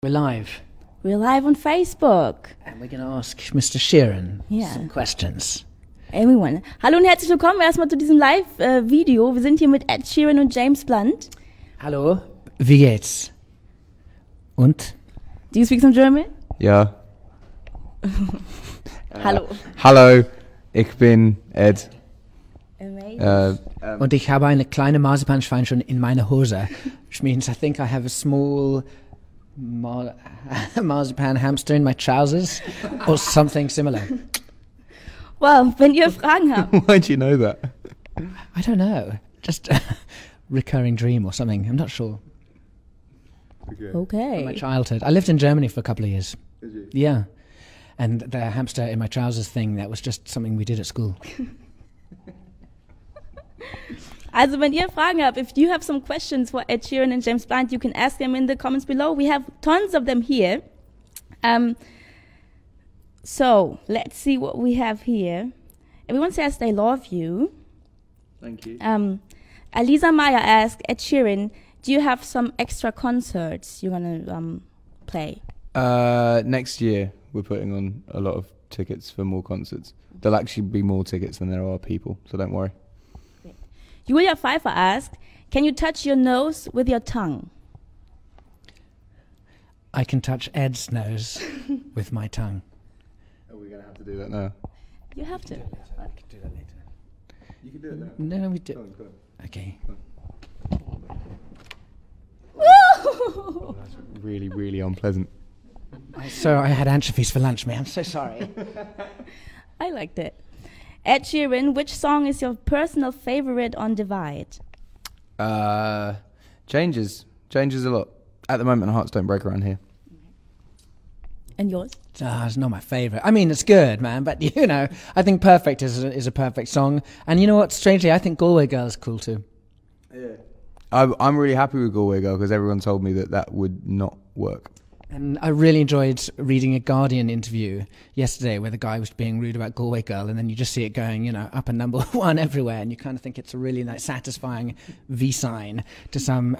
We're live. We're live on Facebook. And we're going to ask Mr. Sheeran Yeah. some questions. Everyone. Hallo und herzlich willkommen erstmal zu diesem Live-Video. Wir sind hier mit Ed Sheeran und James Blunt. Hallo, wie geht's? Und? Do you speak some German? Ja. Hallo. Hallo, ich bin Ed. Amazing. Und ich habe eine kleine Marzipanschwein schon in meiner Hose. Which means I think I have a small marzipan hamster in my trousers or something similar. Well, wenn ihr Fragen habt. Why'd you know that? I don't know. Just a recurring dream or something. I'm not sure. Okay. My childhood. I lived in Germany for a couple of years. Did you? Yeah. And the hamster in my trousers thing, that was just something we did at school. Also, wenn ihr Fragen habt, if you have some questions for Ed Sheeran and James Blunt, you can ask them in the comments below. We have tons of them here. So, let's see what we have here. Everyone says they love you. Thank you. Alisa Maya asked, Ed Sheeran, do you have some extra concerts you're going to play? Next year, we're putting on a lot of tickets for more concerts. There'll actually be more tickets than there are people, so don't worry. Julia Pfeiffer asked, can you touch your nose with your tongue? I can touch Ed's nose with my tongue. Are we going to have to do that now? You have to. I can do that later. You can do it now. No, we do. Go on. Okay. Oh, that's really, really unpleasant. So I had anchovies for lunch, mate. I'm so sorry. I liked it. Ed Sheeran, which song is your personal favorite on Divide? Changes a lot. At the moment, Hearts Don't Break around here. And yours? It's not my favourite. I mean, it's good, man, but you know, I think Perfect is a perfect song. And you know what? Strangely, I think Galway Girl is cool too. Yeah. I'm really happy with Galway Girl because everyone told me that would not work. And I really enjoyed reading a Guardian interview yesterday where the guy was being rude about Galway Girl, and then you just see it going, you know, up and number one everywhere, and you kind of think it's a really nice, satisfying V sign to some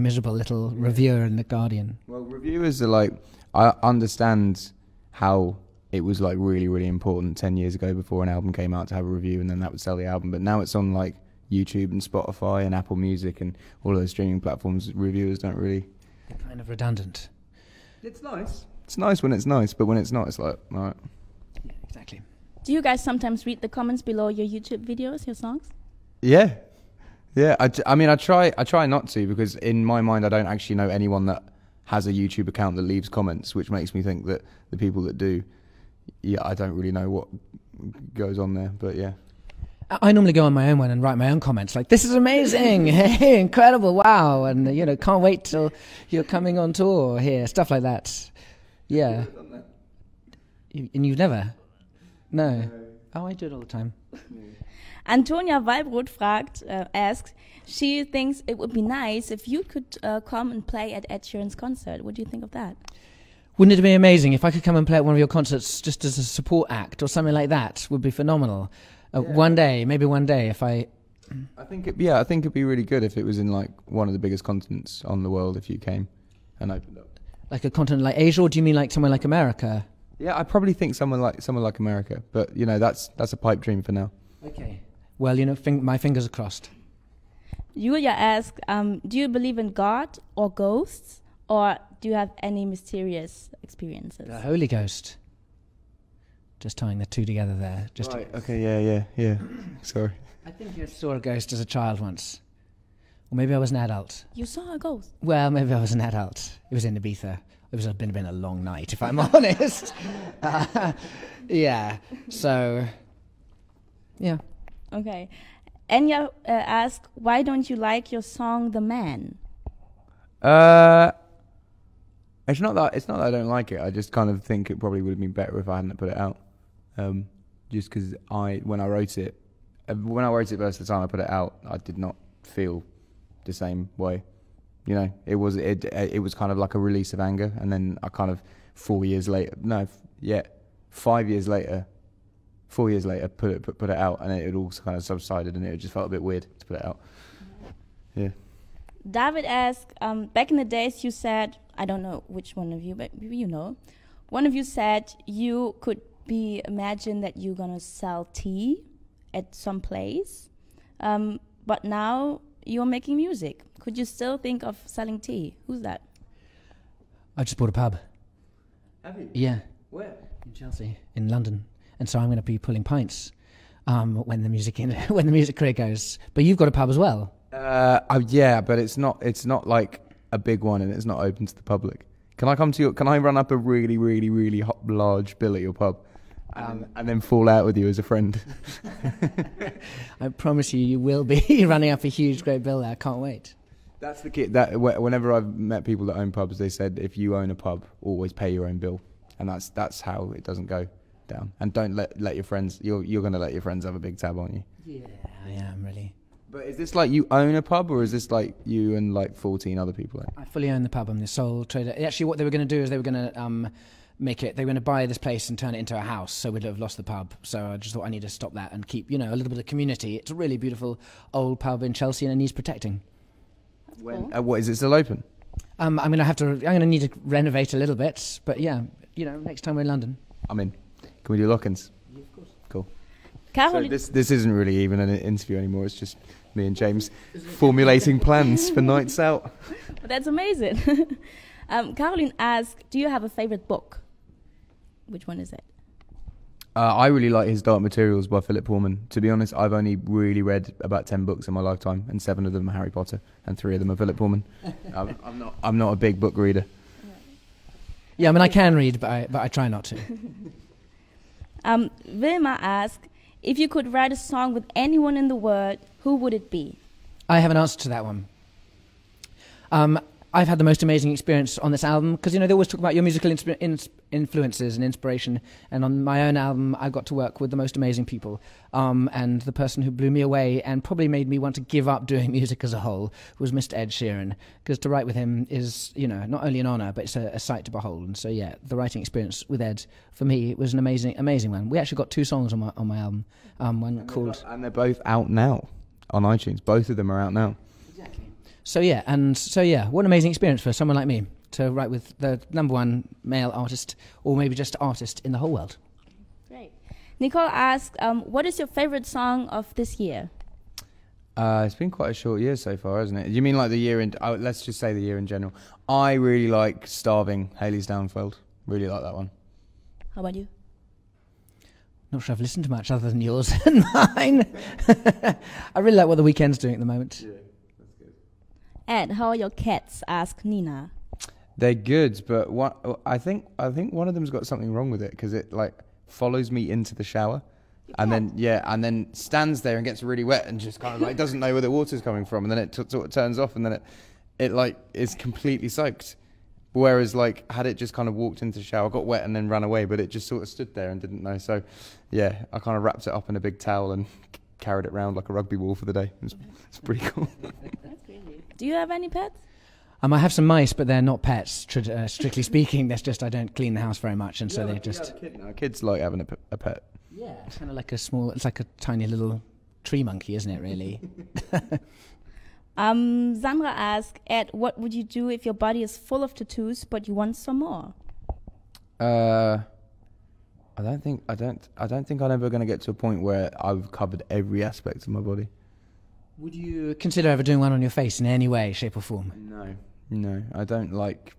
miserable little reviewer in the Guardian. Well, reviewers are like, I understand how it was like really, really important 10 years ago before an album came out to have a review, and then that would sell the album. But now it's on like YouTube and Spotify and Apple Music and all of those streaming platforms. Reviewers don't really. They're kind of redundant. It's nice. It's nice when it's nice, but when it's not, it's like, all right. Yeah, exactly. Do you guys sometimes read the comments below your YouTube videos, your songs? Yeah. Yeah. I mean, I try not to, because in my mind, I don't actually know anyone that has a YouTube account that leaves comments, which makes me think that the people that do, yeah, I don't really know what goes on there, but yeah. I normally go on my own one and write my own comments like, this is amazing, hey, incredible, wow, and, you know, can't wait till you're coming on tour here, stuff like that. Yeah. And you've never? No. Oh, I do it all the time. Antonia Walbrot asks, she thinks it would be nice if you could come and play at Ed Sheeran's concert. What do you think of that? Wouldn't it be amazing if I could come and play at one of your concerts just as a support act or something like that? Would be phenomenal. One day, maybe one day, if I think it'd be really good if it was in like one of the biggest continents on the world, if you came and opened up. Like a continent like Asia, or do you mean like somewhere like America? Yeah, I probably think somewhere like America, but you know, that's a pipe dream for now. Okay. Well, you know, my fingers are crossed. Julia asks, do you believe in God or ghosts, or do you have any mysterious experiences? The Holy Ghost. Just tying the two together there. Just Right. Okay. Yeah. Sorry. I think I saw a ghost as a child once. Or maybe I was an adult. You saw a ghost? Well, maybe I was an adult. It was in Ibiza. It was been a long night, if I'm honest. Yeah. So, yeah. Okay. Enya asked, why don't you like your song The Man? It's not that I don't like it. I just kind of think it probably would have been better if I hadn't put it out. Just because when I wrote it first the time I put it out, I did not feel the same way. You know, it was kind of like a release of anger, and then I kind of 4 years later, put it out, and it all kind of subsided, and it just felt a bit weird to put it out. Yeah. David asked, back in the days you said, I don't know which one of you, but maybe you know, one of you said you could imagine that you're going to sell tea at some place, but now you're making music. Could you still think of selling tea? Who's that? I just bought a pub. Have you? Yeah. Where? In Chelsea, in London. And so I'm going to be pulling pints when the music career goes. But you've got a pub as well. Yeah, but it's not like a big one, and it's not open to the public. Can I run up a really, really, really large bill at your pub, and then fall out with you as a friend? I promise you will be running up a huge, great bill there. I can't wait. That's the key. That whenever I've met people that own pubs, they said if you own a pub, always pay your own bill, and that's how it doesn't go down. And don't let your friends. You're going to let your friends have a big tab on you. Yeah, I am really. But is this like you own a pub, or is this like you and like 14 other people? I fully own the pub. I'm the sole trader. Actually, what they were going to do is they were going to make it. They were going to buy this place and turn it into a house, so we'd have lost the pub. So I just thought I need to stop that and keep, a little bit of community. It's a really beautiful old pub in Chelsea, and it needs protecting. What is it still open? I'm going to need to renovate a little bit, but yeah, next time we're in London. I'm in. Can we do lock-ins? Yeah, of course. Cool. Caroline, So this isn't really even an interview anymore. It's just me and James formulating plans for nights out. that's amazing. Caroline asked, do you have a favorite book? Which one is it? I really like his Dark Materials by Philip Pullman. To be honest, I've only really read about 10 books in my lifetime, and 7 of them are Harry Potter, and 3 of them are Philip Pullman. I'm not a big book reader. Yeah, I mean I can read, but I try not to. Vilma asked, if you could write a song with anyone in the world, who would it be? I have an answer to that one. I've had the most amazing experience on this album because, they always talk about your musical influences and inspiration. And on my own album, I got to work with the most amazing people. And the person who blew me away and probably made me want to give up doing music as a whole was Mr. Ed Sheeran. Because to write with him is, not only an honour, but it's a sight to behold. And so, yeah, the writing experience with Ed, for me, was an amazing one. We actually got 2 songs on my album. One called... And they're both out now on iTunes. Both of them are out now. So yeah, what an amazing experience for someone like me to write with the #1 male artist, or maybe just artist in the whole world. Great. Nicole asked, what is your favorite song of this year? It's been quite a short year so far, hasn't it? You mean like the year in... let's just say the year in general. I really like Starving, Hayley Steinfeld. Really like that one. How about you? Not sure I've listened to much other than yours and mine. I really like what The Weeknd's doing at the moment. Yeah. Ed, how are your cats? Asked Nina. They're good, but I think one of them's got something wrong with it because it like follows me into the shower, and then stands there and gets really wet and just kind of like doesn't know where the water's coming from, and then it sort of turns off, and then it like is completely soaked. Whereas like had it just kind of walked into the shower, got wet, and then ran away, but it just sort of stood there and didn't know. So yeah, I kind of wrapped it up in a big towel and carried it around like a rugby ball for the day. It's pretty cool. Do you have any pets? I have some mice, but they're not pets, strictly speaking. That's just I don't clean the house very much, and so they just... Kids like having a pet. Yeah, it's kind of like it's like a tiny little tree monkey, isn't it, really? Sandra asked, Ed, what would you do if your body is full of tattoos, but you want some more? I don't think I'm ever going to get to a point where I've covered every aspect of my body. Would you consider ever doing one on your face in any way, shape or form? No. I don't like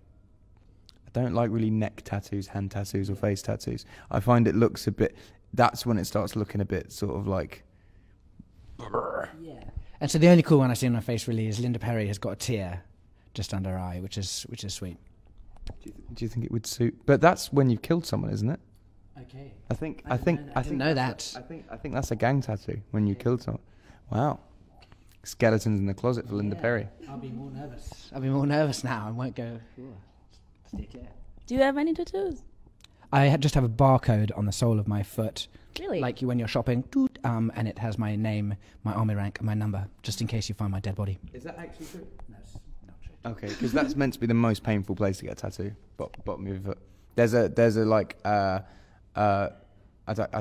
really neck tattoos, hand tattoos, or face tattoos. I find it looks a bit... That's when it starts looking a bit sort of like... Yeah. And so the only cool one I see on my face really is Linda Perry has got a tear just under her eye, which is sweet. Do you think it would suit? But that's when you've killed someone, isn't it? Okay. I think know that. I think that's a gang tattoo when you killed someone. Wow. Skeletons in the closet for Linda Perry. I'll be more nervous now and won't go... Stay clear. Do you have any tattoos? I just have a barcode on the sole of my foot. Really? Like when you're shopping, and it has my name, my army rank, and my number, just in case you find my dead body. Is that actually true? No, it's not true. Okay, because that's meant to be the most painful place to get a tattoo. Bottom of your foot. There's a like I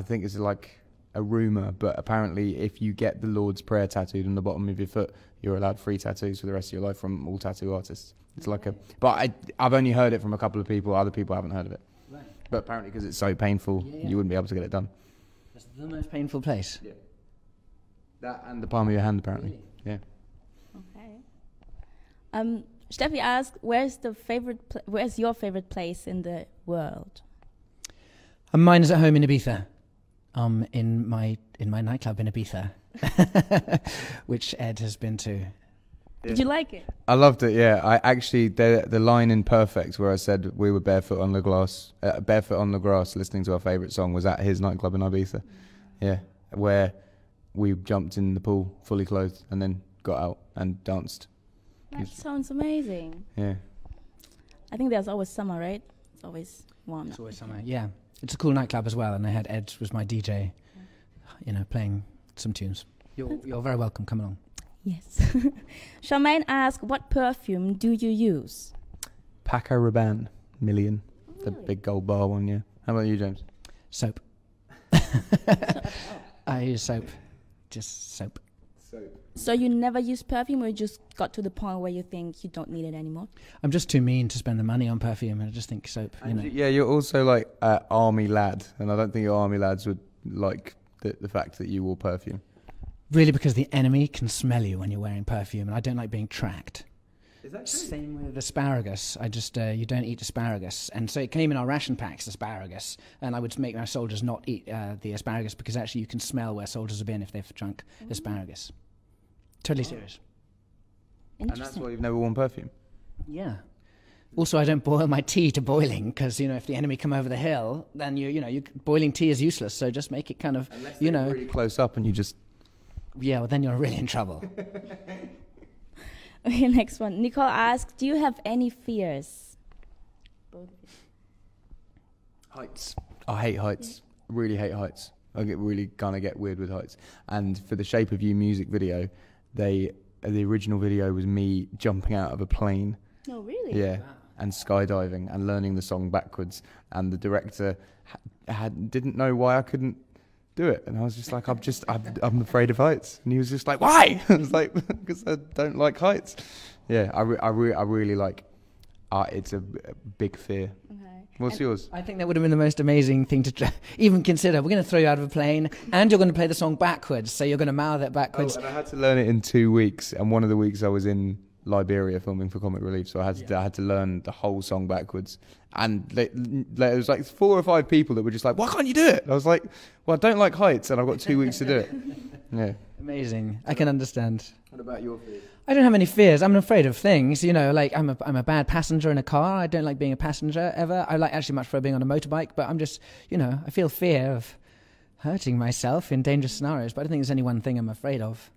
think it's like a rumor, but apparently if you get the Lord's Prayer tattooed on the bottom of your foot, you're allowed free tattoos for the rest of your life from all tattoo artists. It's like I've only heard it from a couple of people. Other people haven't heard of it. Right. But apparently because it's so painful, you wouldn't be able to get it done. That's the most painful place. Yeah. That and the palm of your hand, apparently. Really? Yeah. Okay. Steffi asked, "Where's your favorite place in the world?" Mine is at home in Ibiza, in my nightclub in Ibiza, which Ed has been to. Yeah. Did you like it? I loved it. Yeah, I actually the line in Perfect where I said we were barefoot on the grass, listening to our favourite song was at his nightclub in Ibiza. Yeah, where we jumped in the pool fully clothed and then got out and danced. That sounds amazing. Yeah. I think there's always summer, right? It's always warm. It's always summer. Yeah, it's a cool nightclub as well, and I had Ed was my DJ, playing some tunes. You're very welcome. Come along. Yes. Charmaine asked, "What perfume do you use?" Paco Rabanne Million, the big gold bar one. Yeah. How about you, James? Soap. I use soap. Just soap. So you never use perfume, or you just got to the point where you think you don't need it anymore? I'm just too mean to spend the money on perfume, and I just think soap. Yeah, you're also like an army lad, and I don't think your army lads would like the fact that you wore perfume. Really, because the enemy can smell you when you're wearing perfume, and I don't like being tracked. Is that true? Same with asparagus. I just, you don't eat asparagus. And so it came in our ration packs, asparagus. And I would make my soldiers not eat the asparagus because actually you can smell where soldiers have been if they've drunk asparagus. Totally serious. And that's why you've never worn perfume? Yeah. Also, I don't boil my tea to boiling because, if the enemy come over the hill, then, boiling tea is useless. So just make it kind of, unless they're really close up and you just... Yeah, well, then you're really in trouble. Okay, next one. Nicole asked, "Do you have any fears?" Heights. I hate heights. Yeah. Really hate heights. I get weird with heights. And for the Shape of You music video, the original video was me jumping out of a plane. Oh, really? Yeah. Wow. And skydiving and learning the song backwards. And the director didn't know why I couldn't do it, and I was just like, I'm afraid of heights, and he was just like, why? I was like, because I don't like heights. Yeah, I really like. It's a big fear. Okay. What's yours? I think that would have been the most amazing thing to even consider. We're going to throw you out of a plane, and you're going to play the song backwards, so you're going to mouth it backwards. Oh, and I had to learn it in 2 weeks, and one of the weeks I was in Liberia filming for Comic Relief, so I had to learn the whole song backwards. And there was like 4 or 5 people that were just like, "Why can't you do it?" I was like, "Well, I don't like heights, and I've got 2 weeks to do it." Yeah, amazing. I can understand. What about your fears? I don't have any fears. I'm afraid of things. Like I'm a bad passenger in a car. I don't like being a passenger ever. I actually much prefer being on a motorbike. But I'm just, I feel fear of hurting myself in dangerous scenarios. But I don't think there's any one thing I'm afraid of.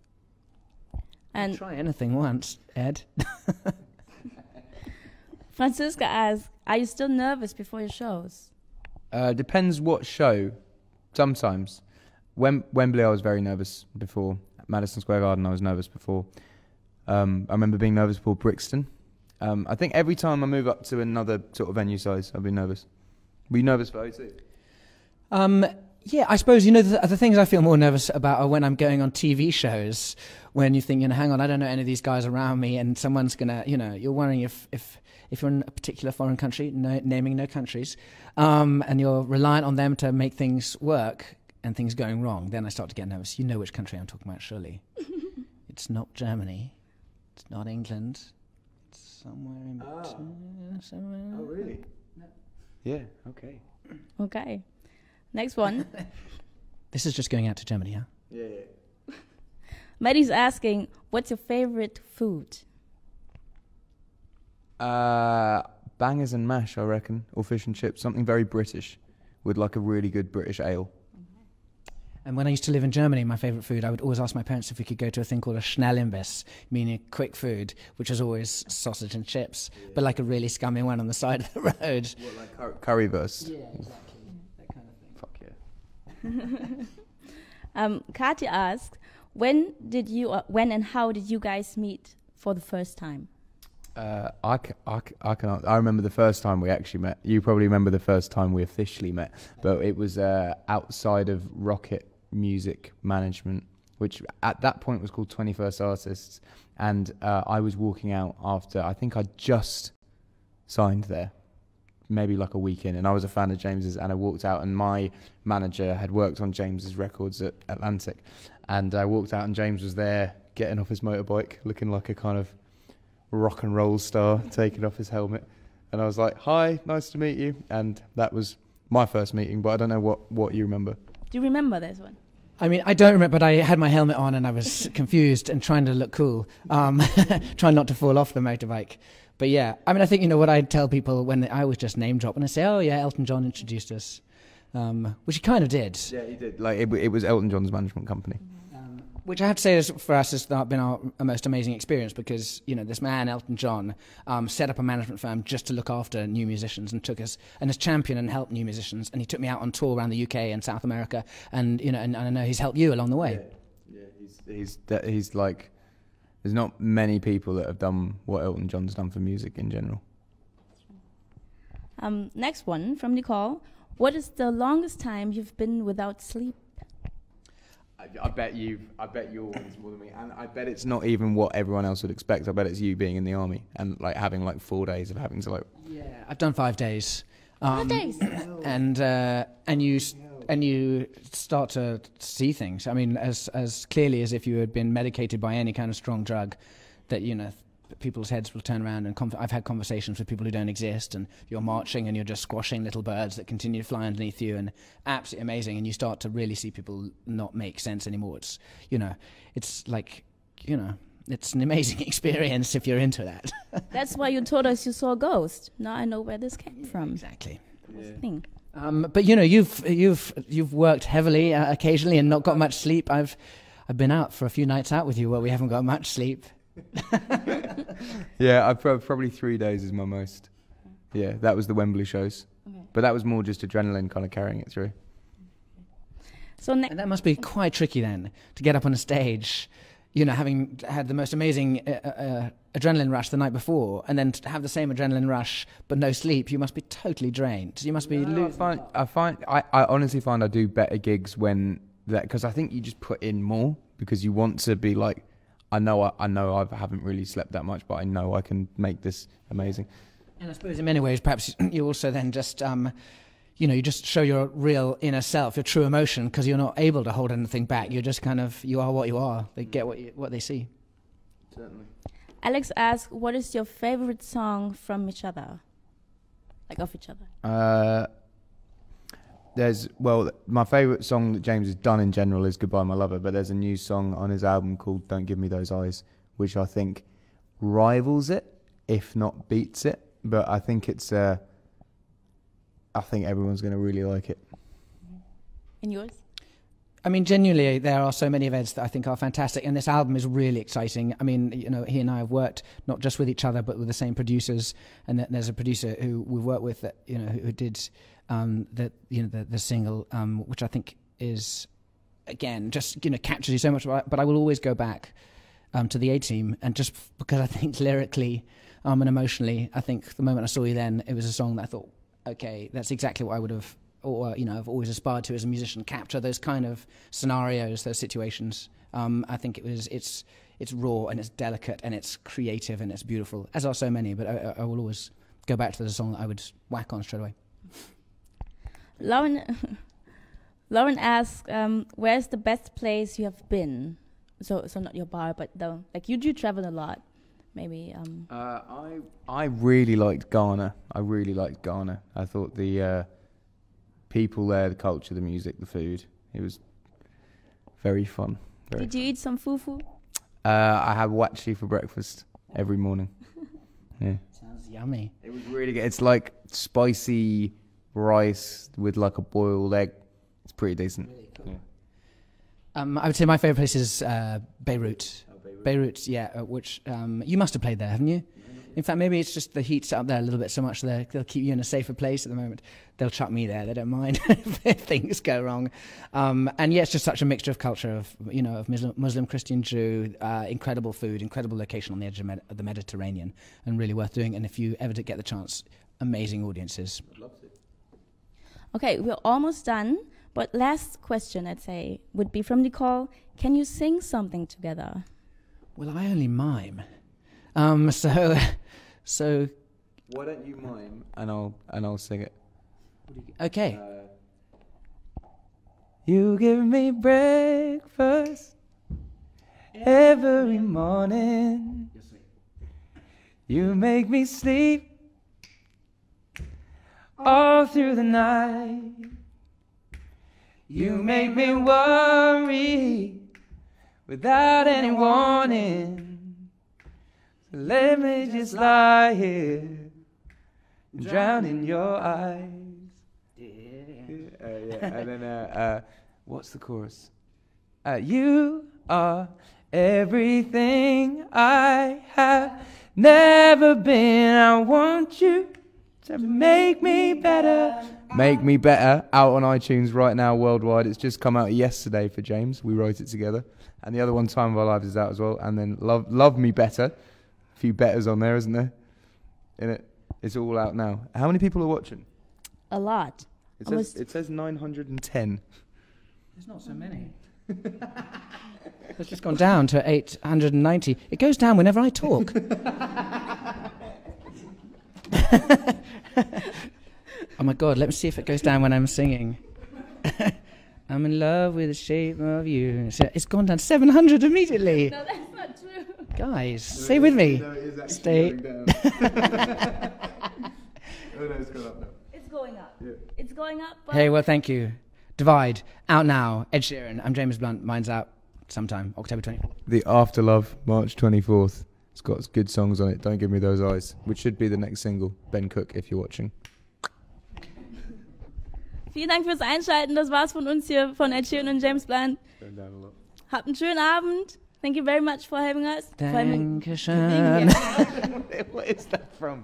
And try anything once, Ed. Francisca asks, "Are you still nervous before your shows?" Depends what show. Sometimes. Wembley I was very nervous before. Madison Square Garden I was nervous before. I remember being nervous before Brixton. I think every time I move up to another sort of venue size, I've been nervous. Were you nervous for O2? Yeah, I suppose, the things I feel more nervous about are when I'm going on TV shows, when you think, hang on, I don't know any of these guys around me, and someone's going to, you're worrying if you're in a particular foreign country, naming no countries, and you're reliant on them to make things work and things going wrong, then I start to get nervous. You know which country I'm talking about, surely. It's not Germany. It's not England. It's somewhere in between. Somewhere. Oh, really? No. Yeah, okay. Okay. Next one. This is just going out to Germany, huh? Yeah. Maddie's asking, "What's your favorite food?" Bangers and mash, I reckon, or fish and chips. Something very British, with like a really good British ale. And when I used to live in Germany, my favourite food, I would always ask my parents if we could go to a thing called a Schnellimbiss, meaning quick food, which was always sausage and chips, but like a really scummy one on the side of the road. What, like currywurst? Yeah, exactly. That kind of thing. Fuck yeah. Katya asked, when and how did you guys meet for the first time? I remember the first time we actually met. You probably remember the first time we officially met, but it was outside of Rocket music management, which at that point was called 21st Artists. And I was walking out after, I think I just signed there, maybe like a week in, and I was a fan of James's, and I walked out, and my manager had worked on James's records at Atlantic, and I walked out and James was there getting off his motorbike, looking like a kind of rock and roll star, taking off his helmet, and I was like, hi, nice to meet you. And that was my first meeting, but I don't know what you remember. Do you remember this one? I mean, I don't remember, but I had my helmet on and I was confused and trying to look cool, trying not to fall off the motorbike. But yeah, I mean, I think, you know, what I tell people when I always just name drop and I say, oh yeah, Elton John introduced us, which he kind of did. Yeah, he did. Like, it was Elton John's management company. Which I have to say is, for us, has been our most amazing experience because, you know, this man, Elton John, set up a management firm just to look after new musicians and took us, and has championed and helped new musicians. And he took me out on tour around the UK and South America. And, you know, and I know he's helped you along the way. Yeah, he's like, there's not many people that have done what Elton John's done for music in general. Next one from Nicole. What is the longest time you've been without sleep? I bet your one's more than me, and I bet it's not even what everyone else would expect. I bet it's you being in the army and like having like 4 days of having to like. Yeah, I've done 5 days. 5 days. And you start to see things. I mean, as clearly as if you had been medicated by any kind of strong drug, that, you know, people's heads will turn around. And I've had conversations with people who don't exist, and you're marching and you're just squashing little birds that continue to fly underneath you, and absolutely amazing. And you start to really see people not make sense anymore. It's, you know, it's like, you know, it's an amazing experience if you're into that. That's why you told us you saw a ghost. Now I know where this came from. Exactly. Yeah. But you know, you've worked heavily occasionally and not got much sleep. I've been out for a few nights out with you where we haven't got much sleep. Yeah, probably 3 days is my most. Yeah, that was the Wembley shows. Okay. But that was more just adrenaline kind of carrying it through. So and that must be quite tricky then, to get up on a stage, you know, having had the most amazing adrenaline rush the night before, and then to have the same adrenaline rush but no sleep. You must be totally drained. You must be. I honestly find I do better gigs when that, because I think you just put in more because you want to be like, I know I haven't really slept that much, but I know I can make this amazing. And I suppose in many ways, perhaps you also then just, you know, you just show your real inner self, your true emotion, because you're not able to hold anything back. You're just kind of, you are what you are. They get what they see. Certainly. Alex asks, what is your favorite song from each other? Like of each other? My favourite song that James has done in general is Goodbye My Lover, but there's a new song on his album called Don't Give Me Those Eyes, which I think rivals it, if not beats it. But I think it's, I think everyone's going to really like it. And yours? I mean, genuinely, there are so many events that I think are fantastic, and this album is really exciting. I mean, you know, he and I have worked not just with each other, but with the same producers, and there's a producer who we've worked with that, you know, who did the single, which I think is, again, just, you know, captures you so much. But I will always go back to the A-Team, and just because I think lyrically and emotionally, I think the moment I saw you then, it was a song that I thought, okay, that's exactly what I would have, or you know, I've always aspired to as a musician, capture those kind of scenarios, those situations. I think it's raw and it's delicate and it's creative and it's beautiful, as are so many. But I will always go back to the song that I would whack on straight away. Lauren Lauren asks, where's the best place you have been? So not your bar, but like you do travel a lot. Maybe. I really liked Ghana. I thought the people there, the culture, the music, the food, it was very fun. Did you eat some fufu? I had wachi for breakfast every morning. Yeah. Sounds yummy. It was really good. It's like spicy rice with like a boiled egg. It's pretty decent. Really cool. Yeah. I would say my favourite place is Beirut. Beirut, yeah, which you must have played there, haven't you? In fact, maybe it's just the heat's up there a little bit so much they'll keep you in a safer place at the moment. They'll chuck me there. They don't mind if things go wrong. And yeah, it's just such a mixture of culture of Muslim, Christian, Jew, incredible food, incredible location on the edge of the Mediterranean, and really worth doing. And if you ever did get the chance, amazing audiences. I'd love to. Okay, we're almost done, But last question, I'd say, would be from Nicole. Can you sing something together? Well, I only mime. So. Why don't you mime and I'll sing it. Okay. You give me breakfast every morning. You make me sleep all through the night. You make me worry without any warning. So let me just lie here and drown in your eyes. And then what's the chorus? You are everything I have never been. I want you to make me better. Make Me Better, out on iTunes right now worldwide. It's just come out yesterday for James. We wrote it together. And the other one, Time of Our Lives, is out as well. And then Love Me Better. A few betters on there, isn't there? In it. It's all out now. How many people are watching? A lot. It says 910. There's not so many. It's just gone down to 890. It goes down whenever I talk. Oh my God, let me see if it goes down when I'm singing. I'm in love with the shape of you. It's gone down 700 immediately. No, that's not true. Guys, stay with me. No, it is actually Stay. going down. Oh no, it's gone up now. It's going up. Yeah. It's going up. But Hey, well, thank you. Divide, out now. Ed Sheeran. I'm James Blunt. Mine's out sometime, October 24th. The Afterlove, March 24th. It's got good songs on it. Don't Give Me Those Eyes, which should be the next single. Ben Cook, if you're watching. Vielen Dank fürs Einschalten. Das war's von uns hier von Ed Sheeran und James Blunt. Habt einen schönen Abend. Thank you very much for having us. Dankeschön. What is that from?